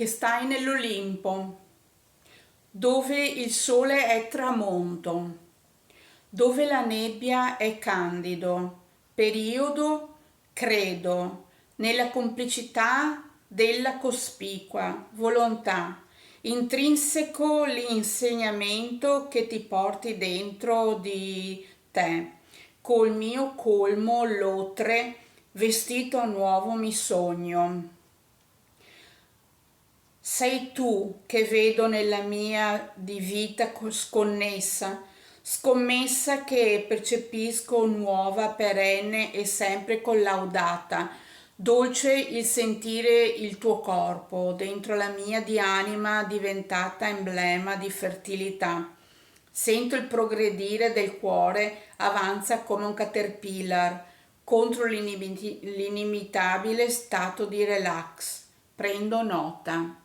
che stai nell'Olimpo, dove il sole è tramonto, dove la nebbia è candido, periodo, credo, nella complicità della cospicua volontà, intrinseco l'insegnamento che ti porti dentro di te, col mio colmo l'otre, vestito a nuovo mi sogno. Sei tu che vedo nella mia di vita sconnessa, scommessa che percepisco nuova, perenne e sempre collaudata. Dolce il sentire il tuo corpo dentro la mia di anima diventata emblema di fertilità. Sento il progredire del cuore, avanza come un caterpillar contro l'inimitabile stato di relax. Prendo nota.